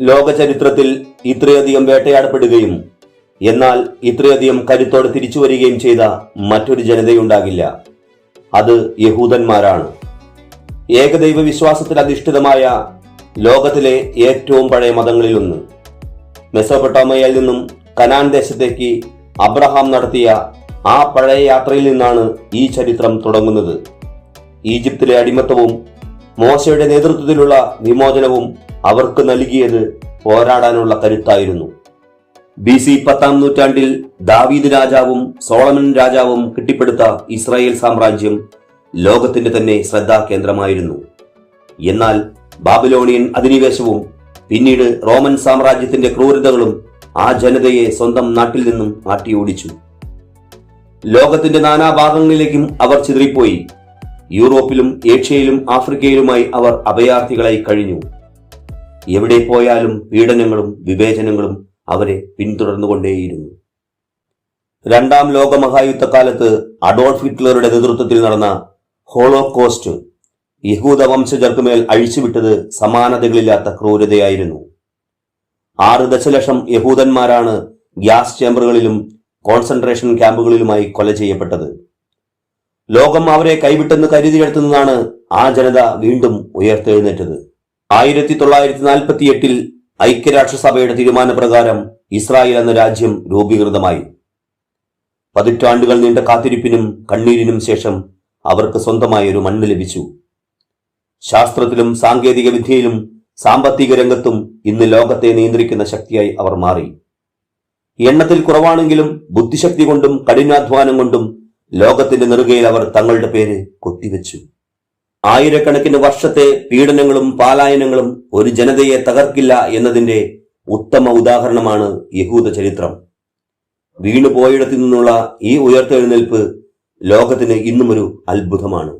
ലോക ചരിത്രത്തിൽ ഇത്രയധികം വേട്ടയാടപ്പെടുകയും എന്നാൽ ഇത്രയധികം കരുത്തോടെ തിരിച്ചു വരികയും ചെയ്ത മറ്റൊരു ജനതയുണ്ടാകില്ല. അത് യഹൂദന്മാരാണ്. ഏകദൈവ വിശ്വാസത്തിൽ അധിഷ്ഠിതമായ ലോകത്തിലെ ഏറ്റവും പഴയ മതങ്ങളിലൊന്ന്. മെസോപ്പൊട്ടാമിയയിൽ നിന്നും കനാൻ ദേശത്തേക്ക് അബ്രഹാം നടത്തിയ ആ പഴയ യാത്രയിൽ നിന്നാണ് ഈ ചരിത്രം തുടങ്ങുന്നത്. ഈജിപ്തിലെ അടിമത്തവും മോശയുടെ നേതൃത്വത്തിലുള്ള വിമോചനവും അവർക്ക് നൽകിയത് പോരാടാനുള്ള കരുത്തായിരുന്നു. BC 10-ാം നൂറ്റാണ്ടിൽ ദാവീദ് രാജാവും സോളമൻ രാജാവും കെട്ടിപ്പടുത്ത ഇസ്രായേൽ സാമ്രാജ്യം ലോകത്തിന്റെ തന്നെ ശ്രദ്ധാകേന്ദ്രമായിരുന്നു. എന്നാൽ ബാബിലോണിയൻ അധിനിവേശവും പിന്നീട് റോമൻ സാമ്രാജ്യത്തിന്റെ ക്രൂരതകളും ആ ജനതയെ സ്വന്തം നാട്ടിൽ നിന്നും മാറ്റിയോടിച്ചു. ലോകത്തിന്റെ നാനാഭാഗങ്ങളിലേക്കും അവർ ചിതറിപ്പോയി. യൂറോപ്പിലും ഏഷ്യയിലും ആഫ്രിക്കയിലുമായി അവർ അഭയാർത്ഥികളായി കഴിഞ്ഞു. എവിടെ പോയാലും പീഡനങ്ങളും വിവേചനങ്ങളും അവരെ പിന്തുടർന്നുകൊണ്ടേയിരുന്നു. രണ്ടാം ലോക മഹായുദ്ധകാലത്ത് അഡോൾഫ് ഹിറ്റ്ലറുടെ നേതൃത്വത്തിൽ നടന്ന ഹോളോകോസ്റ്റ് യഹൂദ വംശജർക്കുമേൽ അഴിച്ചുവിട്ടത് സമാനതകളില്ലാത്ത ക്രൂരതയായിരുന്നു. 6 ദശലക്ഷം യഹൂദന്മാരാണ് ഗ്യാസ് ചേമ്പറുകളിലും കോൺസെൻട്രേഷൻ ക്യാമ്പുകളിലുമായി കൊല ചെയ്യപ്പെട്ടത്. ലോകം അവരെ കൈവിട്ടെന്ന് കരുതിയെടുത്തുനിന്നാണ് ആ ജനത വീണ്ടും ഉയർത്തെഴുന്നേറ്റത്. 1948 ഐക്യരാഷ്ട്രസഭയുടെ തീരുമാനപ്രകാരം ഇസ്രായേൽ എന്ന രാജ്യം രൂപീകൃതമായി. പതിറ്റാണ്ടുകൾ നീണ്ട കാത്തിരിപ്പിനും കണ്ണീരിനും ശേഷം അവർക്ക് സ്വന്തമായ ഒരു മണ്ണ് ലഭിച്ചു. ശാസ്ത്രത്തിലും സാങ്കേതിക വിദ്യയിലും സാമ്പത്തിക രംഗത്തും ഇന്ന് ലോകത്തെ നിയന്ത്രിക്കുന്ന ശക്തിയായി അവർ മാറി. എണ്ണത്തിൽ കുറവാണെങ്കിലും ബുദ്ധിശക്തി കൊണ്ടും കഠിനാധ്വാനം കൊണ്ടും ലോകത്തിന്റെ നെറുകയിൽ അവർ തങ്ങളുടെ പേര് കൊത്തിവെച്ചു. ആയിരക്കണക്കിന് വർഷത്തെ പീഡനങ്ങളും പാലായനങ്ങളും ഒരു ജനതയെ തകർക്കില്ല എന്നതിന്റെ ഉത്തമ ഉദാഹരണമാണ് യഹൂദ ചരിത്രം. വീണുപോയിടത്തു നിന്നുള്ള ഈ ഉയർത്തെഴുന്നേൽപ്പ് ലോകത്തിന് ഇന്നുമൊരു അത്ഭുതമാണ്.